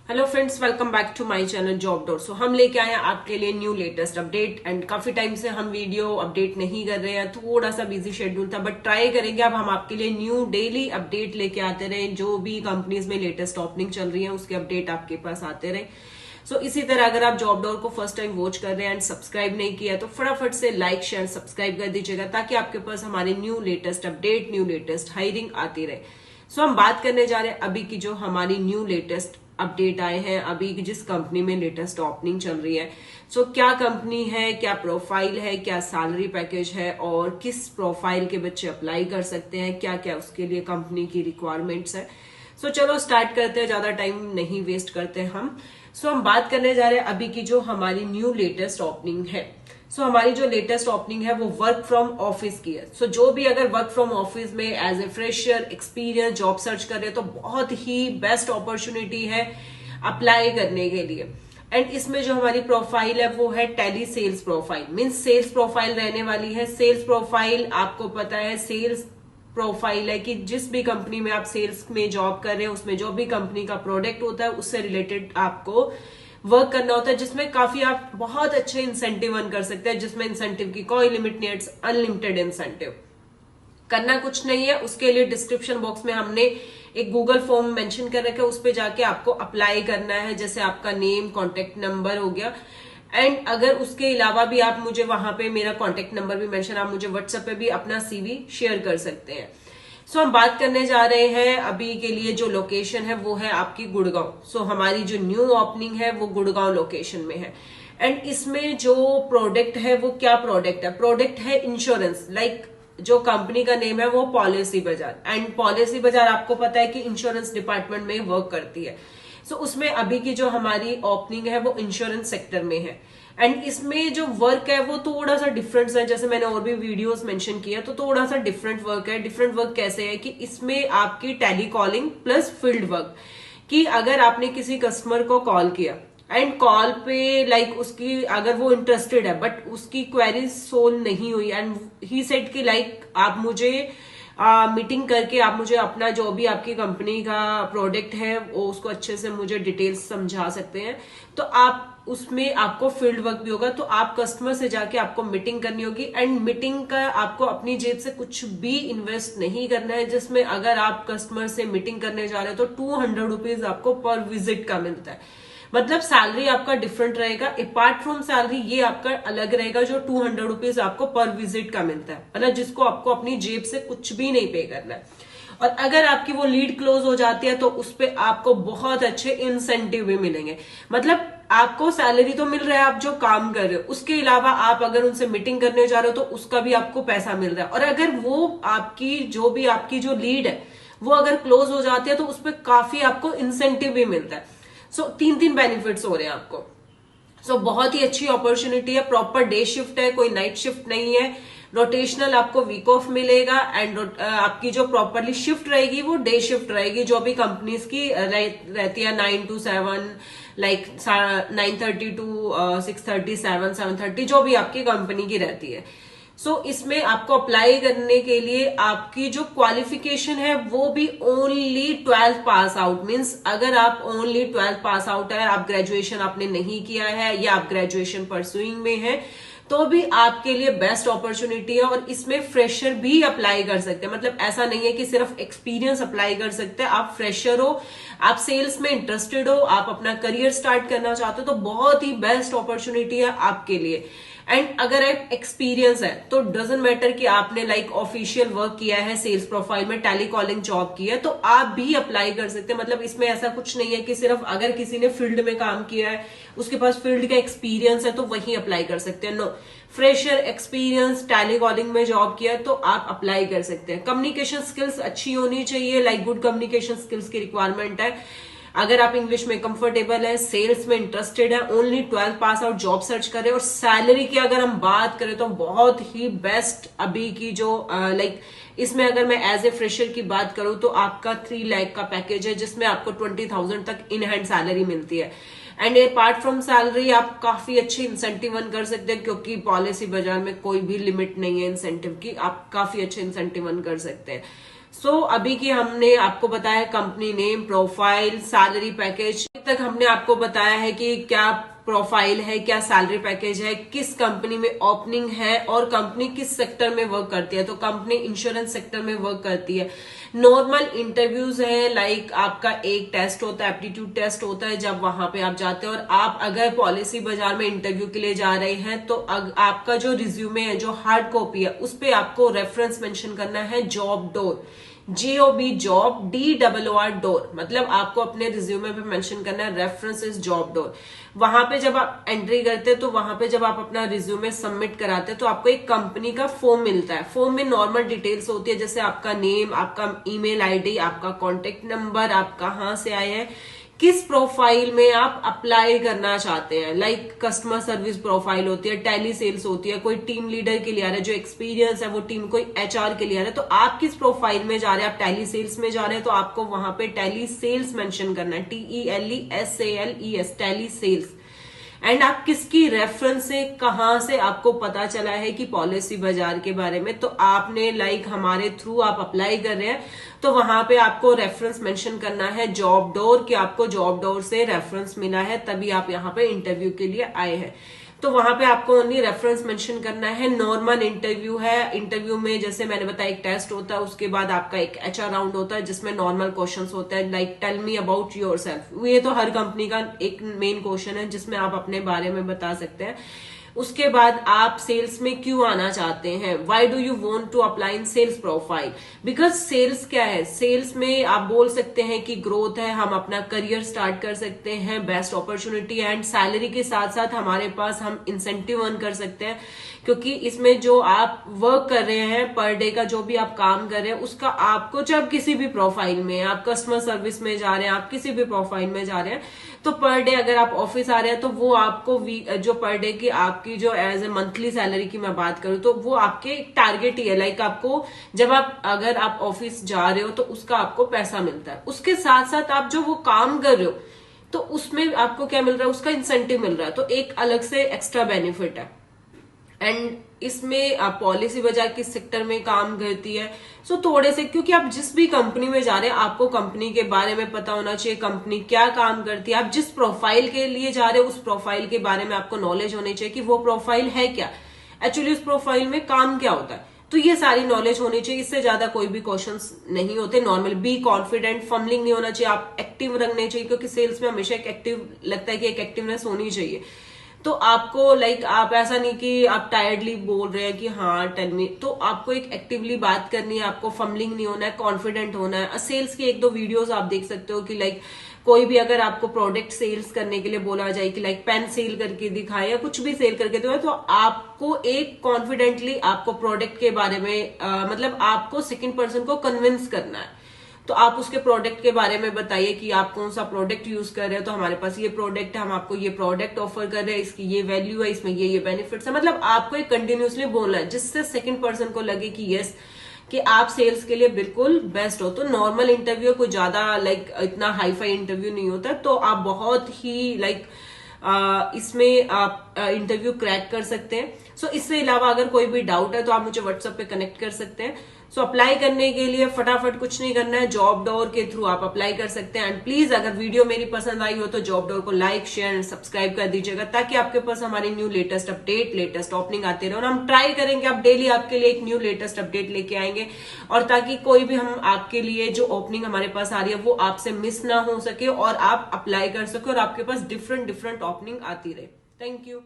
Hello friends, welcome back to my channel job dot. So हम लेके आए हैं आपके लिए न्यू लेटेस्ट अपडेट एंड काफी टाइम से हम वीडियो अपडेट नहीं कर रहे हैं, थोड़ा सा बिजी शेड्यूल था, बट ट्राई करेंगे अब हम आपके लिए न्यू डेली अपडेट लेके आते रहे। जो भी कंपनीज में लेटेस्ट ओपनिंग चल रही है उसके अपडेट आपके पास आते रहे। सो इसी तरह अगर आप जॉब डॉट को फर्स्ट टाइम वॉच कर रहे हैं एंड सब्सक्राइब नहीं किया तो फटाफट से लाइक शेयर सब्सक्राइब कर दीजिएगा ताकि आपके पास हमारे new latest update, new latest hiring आती रहे। सो हम बात करने जा रहे हैं अभी की जो हमारी न्यू लेटेस्ट अपडेट आए हैं, अभी जिस कंपनी में लेटेस्ट ओपनिंग चल रही है। सो क्या कंपनी है, क्या प्रोफाइल है, क्या सैलरी पैकेज है और किस प्रोफाइल के बच्चे अप्लाई कर सकते हैं, क्या क्या उसके लिए कंपनी की रिक्वायरमेंट्स है। सो चलो स्टार्ट करते हैं, ज्यादा टाइम नहीं वेस्ट करते हम। सो हम बात करने जा रहे हैं अभी की जो हमारी न्यू लेटेस्ट ओपनिंग है। सो हमारी जो लेटेस्ट ओपनिंग है वो वर्क फ्रॉम ऑफिस की है। सो जो भी अगर वर्क फ्रॉम ऑफिस में as a fresher experience job search कर रहे हैं तो बहुत ही बेस्ट अपॉर्चुनिटी है अप्लाई करने के लिए। एंड इसमें जो हमारी प्रोफाइल है वो है tele sales profile, means sales profile रहने वाली है। सेल्स प्रोफाइल आपको पता है, सेल्स प्रोफाइल है कि जिस भी कंपनी में आप सेल्स में जॉब कर रहे हैं उसमें जो भी कंपनी का प्रोडक्ट होता है उससे रिलेटेड आपको वर्क करना होता है, जिसमें काफी आप बहुत अच्छे इंसेंटिव अर्न कर सकते हैं, जिसमें इंसेंटिव की कोई लिमिट नहीं है, इट्स अनलिमिटेड इंसेंटिव। करना कुछ नहीं है, उसके लिए डिस्क्रिप्शन बॉक्स में हमने एक गूगल फॉर्म मेंशन कर रखा है, उस पर जाके आपको अप्लाई करना है। जैसे आपका नेम, कॉन्टेक्ट नंबर हो गया। एंड अगर उसके अलावा भी आप मुझे वहां पे मेरा कॉन्टेक्ट नंबर भी मेंशन, आप मुझे व्हाट्सएप पे भी अपना सीवी शेयर कर सकते हैं। सो हम बात करने जा रहे हैं अभी के लिए जो लोकेशन है वो है आपकी गुड़गांव। सो हमारी जो न्यू ओपनिंग है वो गुड़गांव लोकेशन में है। एंड इसमें जो प्रोडक्ट है वो क्या प्रोडक्ट है? प्रोडक्ट है इंश्योरेंस। लाइक जो कंपनी का नेम है वो पॉलिसी बाजार। एंड पॉलिसी बाजार आपको पता है कि इंश्योरेंस डिपार्टमेंट में वर्क करती है। सो उसमें अभी की जो हमारी ओपनिंग है वो इंश्योरेंस सेक्टर में है। एंड इसमें जो वर्क है वो थोड़ा सा डिफरेंट है, जैसे मैंने और भी वीडियोस मेंशन किया तो थोड़ा सा डिफरेंट वर्क है। डिफरेंट वर्क कैसे है कि इसमें आपकी tele calling plus field work, कि अगर आपने किसी कस्टमर को कॉल किया एंड कॉल पे लाइक उसकी अगर वो इंटरेस्टेड है बट उसकी क्वेरी सोल्व नहीं हुई एंड ही सेड कि लाइक आप मुझे मीटिंग करके आप मुझे अपना जो भी आपकी कंपनी का प्रोडक्ट है वो उसको अच्छे से मुझे डिटेल्स समझा सकते हैं, तो आप उसमें आपको फील्ड वर्क भी होगा। तो आप कस्टमर से जाके आपको मीटिंग करनी होगी एंड मीटिंग का आपको अपनी जेब से कुछ भी इन्वेस्ट नहीं करना है, जिसमें अगर आप कस्टमर से मीटिंग करने जा रहे हो तो 200 रुपीज आपको पर विजिट का मिलता है। मतलब सैलरी आपका डिफरेंट रहेगा। अपार्ट फ्रॉम सैलरी ये आपका अलग रहेगा जो 200 रुपीज आपको पर विजिट का मिलता है, मतलब जिसको आपको अपनी जेब से कुछ भी नहीं पे करना है। और अगर आपकी वो लीड क्लोज हो जाती है तो उस पर आपको बहुत अच्छे इंसेंटिव भी मिलेंगे। मतलब आपको सैलरी तो मिल रहा है आप जो काम कर रहे हो, उसके अलावा आप अगर उनसे मीटिंग करने जा रहे हो तो उसका भी आपको पैसा मिल रहा है। और अगर वो आपकी जो लीड है वो अगर क्लोज हो जाती है तो उस पर काफी आपको इंसेंटिव भी मिलता है। सो तीन बेनिफिट्स हो रहे हैं आपको। सो बहुत ही अच्छी अपॉर्चुनिटी है। प्रॉपर डे शिफ्ट है, कोई नाइट शिफ्ट नहीं है। रोटेशनल आपको वीक ऑफ मिलेगा एंड आपकी जो प्रॉपरली शिफ्ट रहेगी वो डे शिफ्ट रहेगी, जो भी कंपनीज की रहती है 9 to 7, लाइक 9:30 to 6:30, 7:30, जो भी आपकी कंपनी की रहती है। सो इसमें आपको अप्लाई करने के लिए आपकी जो क्वालिफिकेशन है वो भी only 12th pass out, means अगर आप ओनली 12th पास आउट है, आप ग्रेजुएशन आपने नहीं किया है या आप ग्रेजुएशन परसुइंग में है, तो भी आपके लिए बेस्ट अपॉर्चुनिटी है। और इसमें फ्रेशर भी अप्लाई कर सकते हैं। मतलब ऐसा नहीं है कि सिर्फ एक्सपीरियंस अप्लाई कर सकते हैं। आप फ्रेशर हो, आप सेल्स में इंटरेस्टेड हो, आप अपना करियर स्टार्ट करना चाहते हो तो बहुत ही बेस्ट अपॉर्चुनिटी है आपके लिए। एंड अगर आप एक्सपीरियंस है तो डजेंट मैटर कि आपने लाइक ऑफिशियल वर्क किया है, सेल्स प्रोफाइल में टेली कॉलिंग जॉब की है, तो आप भी अप्लाई कर सकते हैं। मतलब इसमें ऐसा कुछ नहीं है कि सिर्फ अगर किसी ने फील्ड में काम किया है, उसके पास फील्ड का एक्सपीरियंस है तो वही अप्लाई कर सकते हैं। No, fresher, experience, tele calling में जॉब किया तो आप अप्लाई कर सकते हैं। कम्युनिकेशन स्किल्स अच्छी होनी चाहिए, लाइक गुड कम्युनिकेशन स्किल्स की रिक्वायरमेंट है। अगर आप इंग्लिश में कंफर्टेबल है, सेल्स में इंटरेस्टेड है, only 12th pass out job search करें। और सैलरी की अगर हम बात करें तो बहुत ही बेस्ट अभी की जो लाइक इसमें अगर मैं एज ए फ्रेशर की बात करूं तो आपका 3 लाख का पैकेज है, जिसमें आपको 20,000 तक इन हैंड सैलरी मिलती है। एंड अपार्ट फ्रॉम सैलरी आप काफी अच्छे इंसेंटिव अर्न कर सकते हैं, क्योंकि पॉलिसी बाजार में कोई भी लिमिट नहीं है इंसेंटिव की, आप काफी अच्छे इंसेंटिव अर्न कर सकते हैं। अभी की हमने आपको बताया company name, profile, salary package. अभी तक हमने आपको बताया है कि क्या प्रोफाइल है, क्या सैलरी पैकेज है, किस कंपनी में ओपनिंग है और कंपनी किस सेक्टर में वर्क करती है। तो कंपनी इंश्योरेंस सेक्टर में वर्क करती है। नॉर्मल इंटरव्यूज है, लाइक आपका एक टेस्ट होता है, एप्टीट्यूड टेस्ट होता है, जब वहां पे आप जाते हैं। और आप अगर पॉलिसी बाजार में इंटरव्यू के लिए जा रहे हैं तो आपका जो रिज्यूमे है, जो हार्ड कॉपी है, उस पर आपको रेफरेंस मेंशन करना है job door, JOB job, DOOR door, मतलब आपको अपने रिज्यूमे पे मेंशन करना है रेफरेंस इज जॉब डोर। वहां पे जब आप एंट्री करते हैं, तो वहां पे जब आप अपना रिज्यूमे सबमिट कराते हैं तो आपको एक कंपनी का फॉर्म मिलता है। फॉर्म में नॉर्मल डिटेल्स होती है, जैसे आपका नेम, आपका ईमेल आईडी, आपका कॉन्टेक्ट नंबर, आप कहाँ से आए हैं, किस प्रोफाइल में आप अप्लाई करना चाहते हैं। लाइक कस्टमर सर्विस प्रोफाइल होती है, टेली सेल्स होती है, कोई टीम लीडर के लिए आ रहा है, जो एक्सपीरियंस है वो टीम, कोई HR के लिए आ रहा है। तो आप किस प्रोफाइल में जा रहे हैं, आप टेली सेल्स में जा रहे हैं तो आपको वहां पे टेली सेल्स मेंशन करना है, TELESALES, टेली सेल्स। एंड आप किसकी रेफरेंस से, कहां से आपको पता चला है कि पॉलिसी बाजार के बारे में, तो आपने लाइक हमारे थ्रू आप अप्लाई कर रहे हैं तो वहां पे आपको रेफरेंस मेंशन करना है जॉब डोर, कि आपको जॉब डोर से रेफरेंस मिला है तभी आप यहाँ पे इंटरव्यू के लिए आए हैं। तो वहां पे आपको ओनली रेफरेंस मेंशन करना है। नॉर्मल इंटरव्यू है। इंटरव्यू में जैसे मैंने बताया एक टेस्ट होता है, उसके बाद आपका एक HR राउंड होता है जिसमें नॉर्मल क्वेश्चंस होते हैं, like tell me about yourself. ये तो हर कंपनी का एक मेन क्वेश्चन है जिसमें आप अपने बारे में बता सकते हैं। उसके बाद आप सेल्स में क्यों आना चाहते हैं, why do you want to apply in sales profile, because sales क्या है, सेल्स में आप बोल सकते हैं कि ग्रोथ है, हम अपना करियर स्टार्ट कर सकते हैं, बेस्ट अपॉर्चुनिटी, एंड सैलरी के साथ साथ हमारे पास हम इंसेंटिव अर्न कर सकते हैं, क्योंकि इसमें जो आप वर्क कर रहे हैं पर डे का, जो भी आप काम कर रहे हैं उसका आपको, जब किसी भी प्रोफाइल में आप कस्टमर सर्विस में जा रहे हैं, आप किसी भी प्रोफाइल में जा रहे हैं, तो पर डे अगर आप ऑफिस आ रहे हैं तो वो आपको जो पर डे की आपकी जो एज ए मंथली सैलरी की मैं बात करूं तो वो आपके टारगेट ही है। लाइक आपको जब अगर आप ऑफिस जा रहे हो तो उसका आपको पैसा मिलता है, उसके साथ साथ आप जो वो काम कर रहे हो तो उसमें आपको क्या मिल रहा है, उसका इंसेंटिव मिल रहा है, तो एक अलग से एक्स्ट्रा बेनिफिट है। एंड इसमें पॉलिसी बाजार किस सेक्टर में काम करती है, सो थोड़े से, क्योंकि आप जिस भी कंपनी में जा रहे हैं आपको कंपनी के बारे में पता होना चाहिए, कंपनी क्या काम करती है। आप जिस प्रोफाइल के लिए जा रहे हो उस प्रोफाइल के बारे में आपको नॉलेज होनी चाहिए कि वो प्रोफाइल है क्या, एक्चुअली उस प्रोफाइल में काम क्या होता है, तो ये सारी नॉलेज होनी चाहिए। इससे ज्यादा कोई भी क्वेश्चंस नहीं होते। नॉर्मल बी कॉन्फिडेंट, फंबलिंग नहीं होना चाहिए, आप एक्टिव रखने चाहिए, क्योंकि सेल्स में हमेशा एक एक्टिव लगता है कि एक एक्टिवनेस होनी चाहिए। तो आपको लाइक आप ऐसा नहीं कि आप टायर्डली बोल रहे हैं कि हाँ टेल मी, तो आपको एक एक्टिवली बात करनी है, आपको फंबलिंग नहीं होना है, कॉन्फिडेंट होना है। सेल्स की एक दो वीडियोस आप देख सकते हो कि लाइक कोई भी अगर आपको प्रोडक्ट सेल्स करने के लिए बोला जाए कि लाइक पेन सेल करके दिखाए या कुछ भी सेल करके दो, तो आपको एक कॉन्फिडेंटली आपको प्रोडक्ट के बारे में मतलब आपको सेकंड पर्सन को कन्विंस करना है। तो आप उसके प्रोडक्ट के बारे में बताइए कि आप कौन सा प्रोडक्ट यूज कर रहे हो, तो हमारे पास ये प्रोडक्ट है, हम आपको ये प्रोडक्ट ऑफर कर रहे हैं, इसकी ये वैल्यू है, इसमें ये बेनिफिट्स है। मतलब आपको एक कंटिन्यूसली बोलना है जिससे सेकंड पर्सन को लगे कि यस, कि आप सेल्स के लिए बिल्कुल बेस्ट हो। तो नॉर्मल इंटरव्यू कोई ज्यादा लाइक इतना हाई फाई इंटरव्यू नहीं होता, तो आप बहुत ही लाइक इसमें आप इंटरव्यू क्रैक कर सकते हैं। सो इससे अलावा अगर कोई भी डाउट है तो आप मुझे व्हाट्सएप पे कनेक्ट कर सकते हैं। सो अप्लाई करने के लिए फटाफट कुछ नहीं करना है, जॉब डोर के थ्रू आप अप्लाई कर सकते हैं। एंड प्लीज अगर वीडियो मेरी पसंद आई हो तो जॉब डोर को लाइक, शेयर एंड सब्सक्राइब कर दीजिएगा, ताकि आपके पास हमारी new latest update, latest opening आते रहे। और हम ट्राई करेंगे आप डेली आपके लिए एक न्यू लेटेस्ट अपडेट लेके आएंगे, और ताकि कोई भी हम आपके लिए जो ओपनिंग हमारे पास आ रही है वो आपसे मिस ना हो सके और आप अप्लाई कर सके और आपके पास डिफरेंट ओपनिंग आती रहे। Thank you.